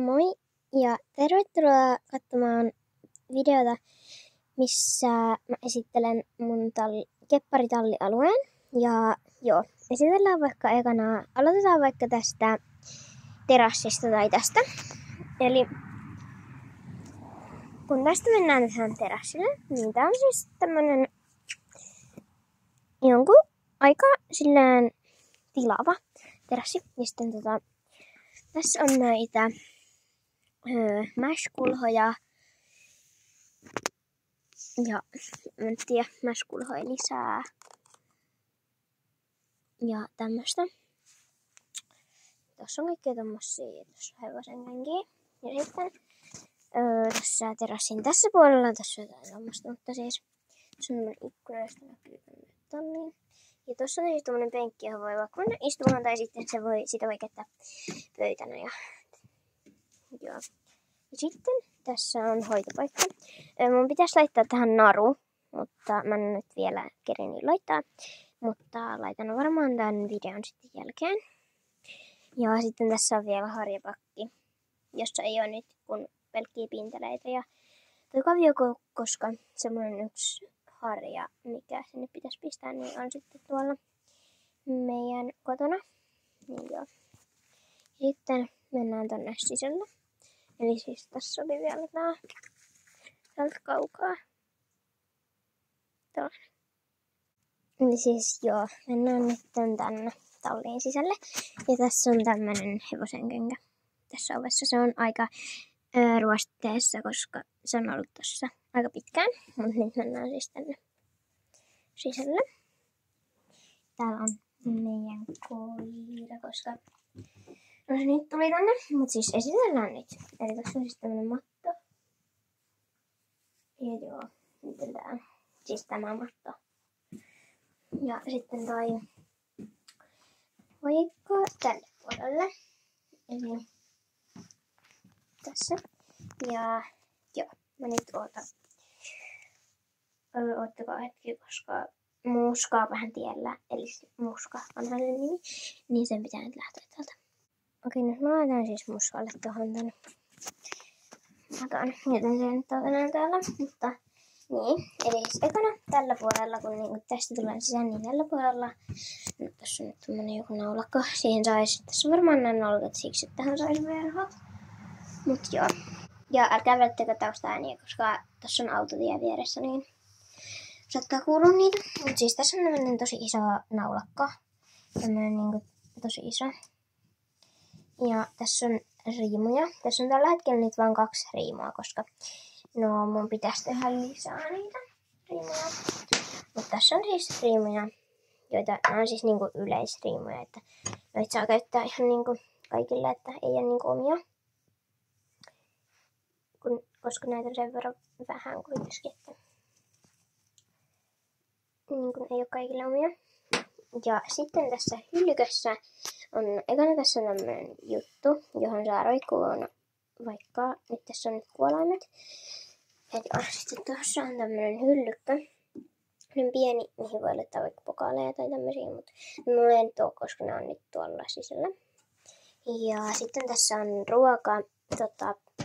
Moi ja tervetuloa katsomaan videota, missä mä esittelen mun kepparitallialueen. Ja esitellään vaikka aloitetaan vaikka tästä terassista tai tästä. Eli kun tästä mennään tähän terassille, niin tää on siis tämmönen jonkun aika sillään tilava terassi. Ja sitten tässä on näitä mäskulhoja ja en tiedä, mäskulhoja lisää ja tämmöstä. Tuossa on kaikkea tommosia, tuossa on hevosen kenkiä. Ja sitten tässä terassin tässä puolella tässä on jotain tommosta, mutta siis tässä on tämmönen ikkuna, josta näkyy talliin. Ja tuossa on siis tommonen penkki, johon voi vaikka mennä istumaan tai sitten sitä voi käyttää pöytänä. Ja sitten tässä on hoitopaikka. Mun pitäisi laittaa tähän naru, mutta mä en nyt vielä kerennyt laittaa. Mutta laitan varmaan tämän videon sitten jälkeen. Ja sitten tässä on vielä harjapakki, jossa ei ole nyt kun pelkkiä pinteleitä ja toi kavio, koska semmoinen yksi harja, mikä sinne pitäisi pistää, niin on sitten tuolla meidän kotona. Ja sitten mennään tonne sisälle. Eli siis tässä oli vielä tää täältä kaukaa. Tällainen. Eli siis mennään nyt tänne talliin sisälle. Ja tässä on tämmönen hevosenkenkä tässä ovessa. Se on aika ruosteessa, koska se on ollut tossa aika pitkään. Mutta nyt mennään siis tänne sisälle. Täällä on meidän koira, koska no se nyt tuli tänne, mutta siis esitellään nyt. Eli tässä on siis tämmönen matto. Ja sitten tää, siis tämä matto. Ja sitten toi vaikka tälle puolelle. Eli tässä. Ja mä nyt oottakaa hetki, koska Muska on vähän tiellä. Eli Muska on hänen nimi. Niin sen pitää nyt lähteä täältä. Okei, nyt mä laitan siis Muskalle tuohon tänne. Joten se nyt on enää täällä. Mutta niin, eli siis ekana tällä puolella, kun niinku tästä tulee sisään, niin tällä puolella. No, tässä on nyt tämmönen joku naulakko. Siihen sais, tässä on varmaan nämä nolkat siksi, että tähän sais verhot. Mut ja älkää välttäkö taustaääniä, koska tässä on autotie vieressä, niin saattaa kuulua niitä. Mut siis tässä on tämmönen tosi iso naulakko. Tämmönen niinku tosi iso. Ja tässä on riimuja. Tässä on tällä hetkellä nyt vain 2 riimua, koska mun pitäisi tehdä lisää niitä riimuja. Mutta tässä on siis riimuja, joita on siis niinku yleisriimuja, että noita saa käyttää ihan niinku kaikille, että ei ole niinku omia. Koska näitä on sen verran vähän kuitenkin, että niinku ei ole kaikille omia. Ja sitten tässä hyllykössä ekana tässä on tämmönen juttu, johon saa roikkuun vaikka, nyt tässä on nyt kuolaimet. Ja sitten tuossa on tämmönen hyllykkö. Niin pieni, mihin voi laittaa vaikka pokaaleja tai tämmösiä, mutta mulla ei nyt oo, koska ne on nyt tuolla sisällä. Ja sitten tässä on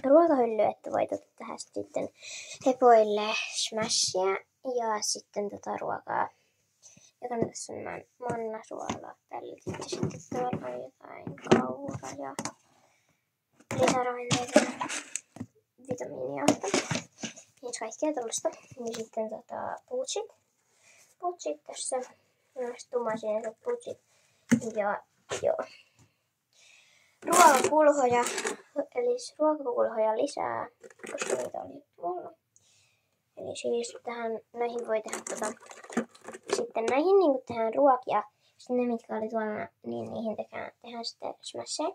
ruokahylly, että voit ottaa tähän sitten hepoille smashia ja sitten ruokaa. Ja tässä on mannasuolaa tällä. Sitten tuolla on jotain kauraa ja lisäravinteita, vitamiinia. Niin kaikkea tuollaista. Ja sitten putsit tässä. Noista tummasinaiset putsit. Ja ruokakulhoja. Eli ruokakulhoja lisää, koska niitä oli tuolla. Eli siis näihin voi tehdä sitten näihin niin tehdään ruokia. Sitten ne, mitkä oli tuolla, niin niihin tehdään sitten smashia.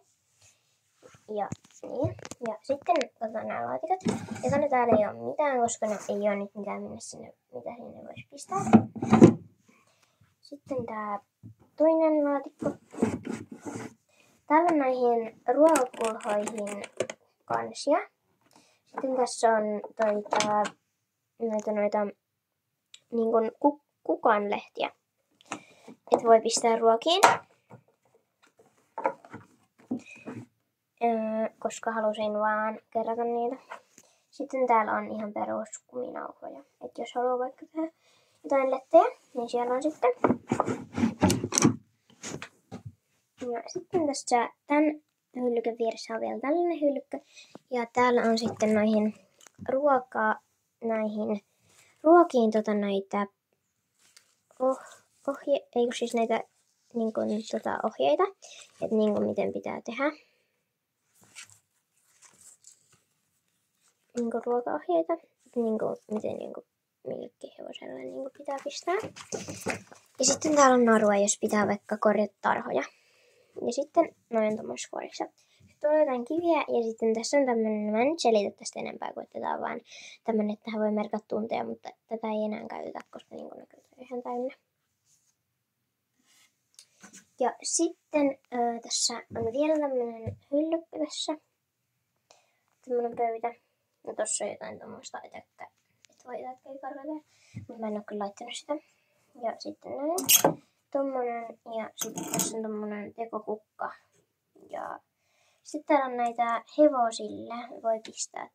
Ja niin. Ja sitten otetaan nämä laatikat. Ja täällä ei ole mitään, koska ne ei ole nyt mitään mitä sinne voisi pistää. Sitten tää toinen laatikko. Täällä on näihin ruokakulhoihin kansia. Sitten tässä on noita niin kuin kukanlehtiä. Et voi pistää ruokiin. koska halusin vaan kerätä niitä. Sitten täällä on ihan perus kuminauhoja. Et jos haluaa vaikka tehdä jotain lettejä, niin siellä on sitten. Ja sitten tässä tämän hyllykön vieressä on vielä tällainen hyllykkä. Ja täällä on sitten näihin ruokiin näitä näitä ohjeita, että miten pitää tehdä. Ruokaohjeita, miten millekin hevoselle pitää pistää. Ja sitten täällä on narua, jos pitää vaikka korjata tarhoja. Ja sitten noin tuommoisessa kuorissa. Sitten on jotain kiviä ja sitten tässä on tämmönen, mä en nyt selitä tästä enempää, kun tätä on vaan tämmönen, että tähän voi merkata tunteja, mutta tätä ei enää käytetä, koska näkyy ihan täynnä. Ja sitten tässä on vielä tämmönen hyllykkä tässä. Tämmönen pöytä. No tossa on jotain tommoista etäkkää. Et voi etäkkää karvata. Mutta mä en oo kyllä laittanut sitä. Ja sitten näin. Tommonen. Ja sitten tässä on tommonen tekokukka. Ja sitten täällä on näitä hevosille. Voi pistää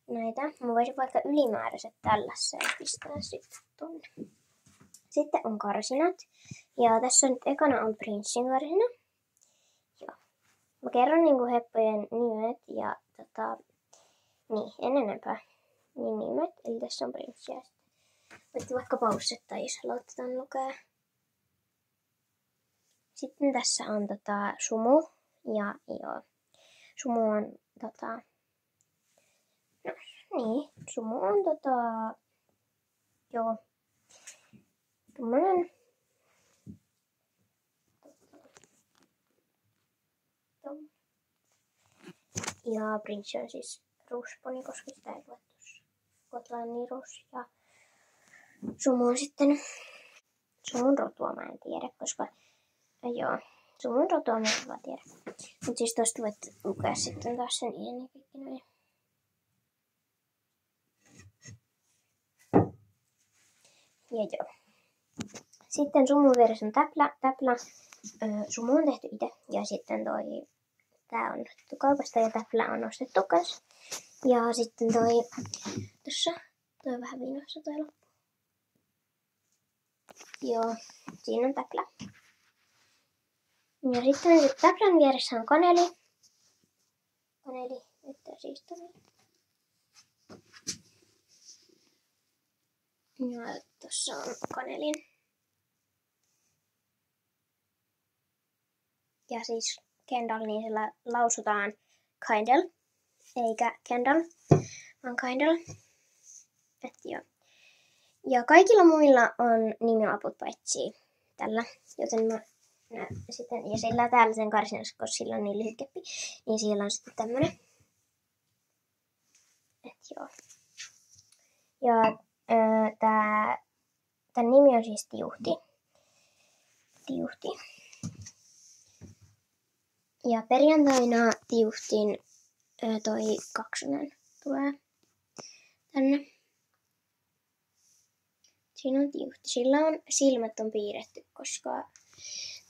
näitä. Mä voisin vaikka ylimääräiset tällaiseen pistää sitten tonne. Sitten on karsinat. Ja tässä nyt ekana on prinssin karsina. Joo. Mä kerron heppojen nimet ja en enempää. Niin nimet. Eli tässä on prinssiä. Voitte vaikka paussettaa, jos haluatte tämän lukea. Sitten tässä on sumu. Ja joo. Sumu on sumu on joo. Tommonen. Ja prinssi on siis ruusponi, koska sitä ei luettu Skotlannin ruus. Ja sumu on sitten sumun rotua mä en tiedä, koska joo, sumun rotua mä en vaan tiedä. Mut siis tosta voit lukea sitten taas sen iän ja kaikki noin. Ja joo. Sitten sumun vieressä on täplä. Sumu on tehty itse. Ja sitten tää on ostettu kaupasta ja täplä on ostettu kans. Ja sitten tossa vähän viinossa toi loppu. Joo, siinä on täplä. Ja sitten täplän vieressä on kaneli. Kaneli, että siis ja tossa on kanelin. Ja siis Kendall, niin sillä lausutaan Kindle, eikä Kendall, vaan Kindle. Et joo. Ja kaikilla muilla on nimilaput paitsi tällä, joten mä sitten, ja sillä täällä sen karsinassa, koska sillä on niin lyhyt keppi, niin siellä on sitten tämmönen. Et joo. Ja tän nimi on siis Tiuhti. Ja perjantaina Tiuhtin toi kaksonen tulee tänne. Siinä on Tiuhti. Sillä on silmät on piirretty, koska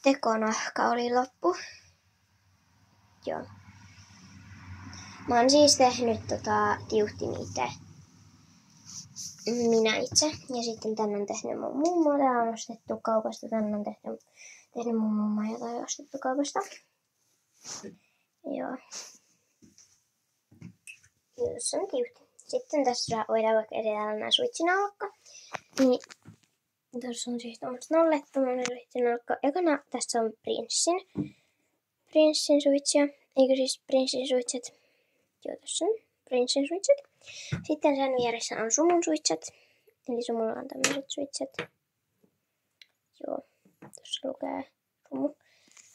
tekonahka oli loppu. Joo. Mä oon siis tehnyt Tiuhtin itse. Minä itse. Ja sitten tän on tehnyt mun mummo. Tää on ostettu kaupasta. Tän on tehnyt mun mummo, jota on ostettu kaupasta. Joo. Tässä on Tiuhti. Sitten tässä voidaan vaikka esitellä nää switchinaulakka. Niin tässä on siis tommoset nollet, tommonen switchinaulakka. Ekana tässä on prinssin switchia. Eikö siis prinssin switchet? Joo, tässä on prinssin switchet. Sitten sen vieressä on sumun switchet. Eli sumulla on tämmöiset switchet. Joo, tuossa lukee sumu.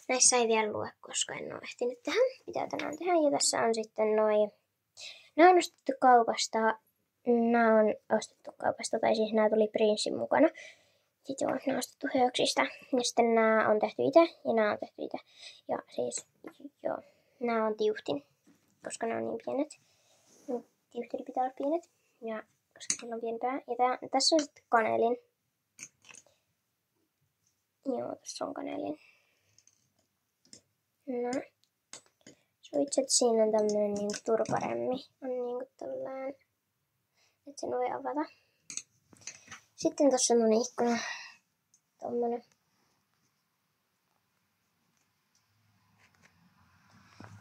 Näissä ei vielä lue, koska en ole ehtinyt tehdä. Pitää tänään tehdä. Ja tässä on sitten Nämä on ostettu kaupasta. Tai siis nämä tuli prinssin mukana. Sitten joo, nämä on ostettu Hööksistä. Ja sitten nämä on tehty itse. Ja nämä on tehty itse. Ja siis joo, nämä on Tiuhtin. Koska nämä on niin pienet. Tiuhtili pitää olla pienet. Ja koska sillä on pieni pää. Ja tässä on sitten kanelin. Joo, tässä on kanelin. No. Suitset siinä on tämmönen niinku turparemmi. On niinku tolleen. Et sen voi avata. Sitten tossa on mun ikkuna. Tommonen.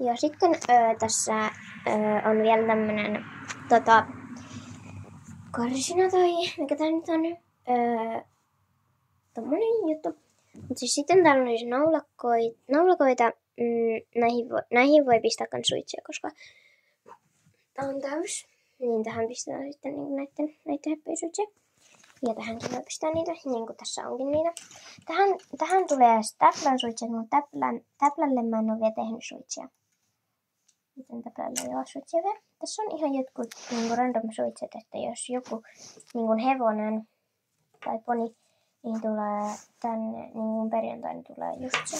Ja sitten tässä on vielä tämmönen karsina tai mikä tää nyt on. Tommonen juttu. Mut siis sitten täällä on siis naulakoita. Näihin voi pistää kans suitsia, koska tää on täys. Niin tähän pistetään sitten niinku näitten heppäisuitsia. Ja tähänkin voi pistää niitä, niin kuin tässä onkin niitä. Tähän tulee täplän suitsia, mutta täplälle mä en oo vielä tehnyt suitsia. Miten täplälle ei ole suitsia vielä. Tässä on ihan jotkut niinku random suitset, että jos joku niinku hevonen tai poni niin tulee tänne, niin perjantaina tulee just se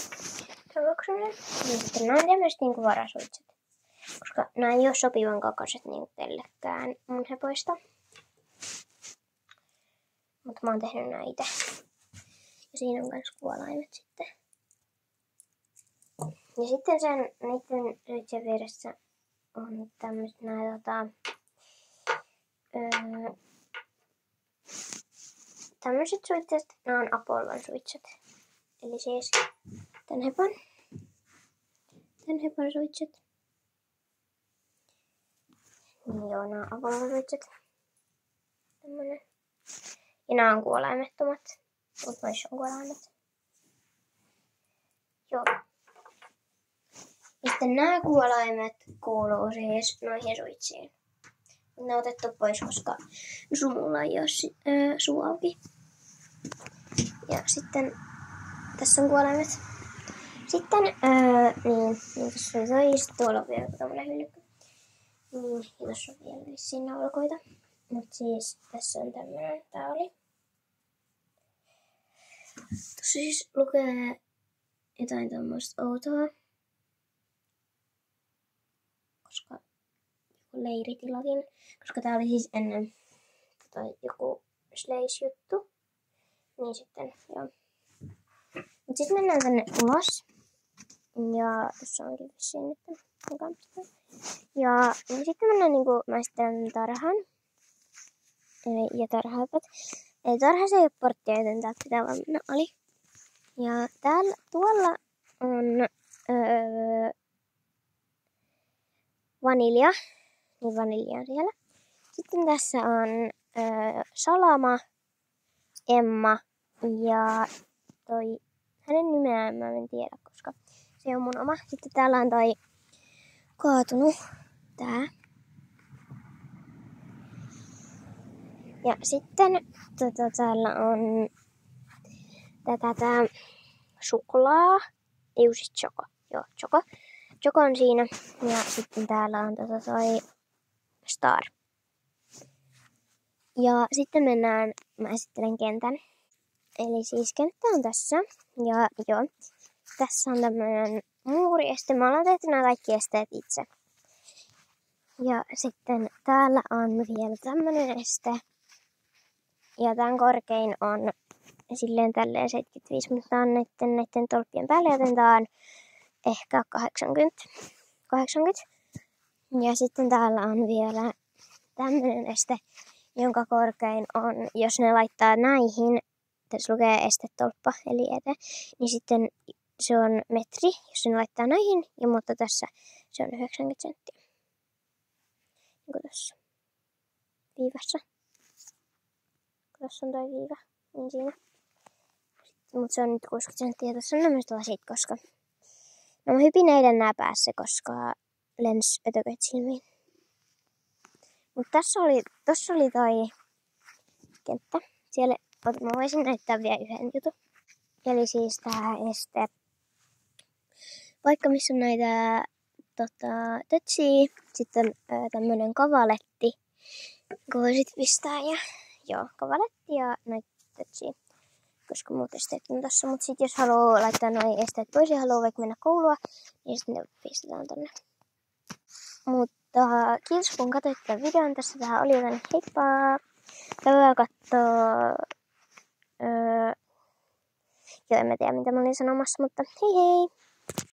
tavoksunen. Niin sitten nämä on tämmöiset niinku varasuitset. Koska nämä ei ole sopivan kokoiset niinku kellekään mun hepoista. Mutta mä oon tehnyt näitä. Ja siinä on kans kuolaimet sitten. Ja sitten niiden suitsien vieressä on tämmöset tämmöset suitset. Nää on Apollon suitset. Eli siis tän hepon suitset. Niin joo, nää on Apollon suitset. Tämmönen. Ja nää on kuolaimettomat. Mut noissa on kuolaimet. Joo. Ja sitten nää kuolaimet kuuluu siis noihin suitsiin. Ne on otettu pois, koska sumulla ei oo suu auki. Ja sitten tässä on kuolaimet. Sitten niin tässä oli toi. Sitten tuolla on vielä tommonen hyllykkö. Ja tässä on vielä vissiin naulakoita. Mut siis tässä on tämmönen, tää oli. Tuossa siis lukee jotain tommoista outoa. Koska joku leiritilakin. Koska tää oli siis ennen joku Slays-juttu. Niin sitten, joo. Mut sit mennään tänne ulos. Ja tossa onkin vissiin nyt mukaan. Ja sitten mennään niinku maistelemaan tarhaan. Ja tarhaapat. Eli tarhassa ei oo porttia, joten täältä pitää vaan mennä ali. Ja tuolla on vanilja. Niin vanilja on siellä. Sitten tässä on Salama, Emma ja toi hänen nimeään mä en tiedä, koska se on mun oma. Sitten täällä on toi kaatunut tää. Ja sitten täällä on tätä suklaa. Ei siis Choco. Joo, Choco. Choco on siinä. Ja sitten täällä on toi Star. Ja sitten mä esittelen kentän. Eli siis kenttä on tässä. Ja joo, tässä on tämmönen muurieste. Mä ollaan tehty nämä kaikki esteet itse. Ja sitten täällä on vielä tämmönen este. Ja tämän korkein on silleen tälleen 75, mutta tää on näitten tolppien päälle, joten tää on ehkä 80. Ja sitten täällä on vielä tämmönen este, jonka korkein on, jos ne laittaa näihin, tässä lukee estetolppa, eli ete, niin sitten se on metri, jos ne laittaa näihin, ja mutta tässä se on 90 senttiä. Niin kuin tässä viivassa. Tässä on toi viiva, niin siinä. Mutta se on nyt 60 senttiä. Tässä on nämä lasit, koska mä hypin eilen nää päässä, koska lens ötököit silmiin. Mutta tossa oli toi kenttä. Siellä, mä voisin näyttää vielä yhden jutun. Eli siis tää este. Vaikka missä on näitä tötsiä, sitten on tämmönen kavaletti. Kun voisit pistää ja joo, kavaletti ja näitä tötsiä. Koska muut esteet on tässä. Mutta sitten jos haluaa laittaa noi esteet pois ja haluaa vaikka mennä koulua, niin sitten ne pistetään tonne. Mutta kiitos kun katsoit tämän videon. Tässä tähän oli joten heippa! Käydään kattoo. Joo, en mä tiedä mitä mä olin sanomassa, mutta hei hei!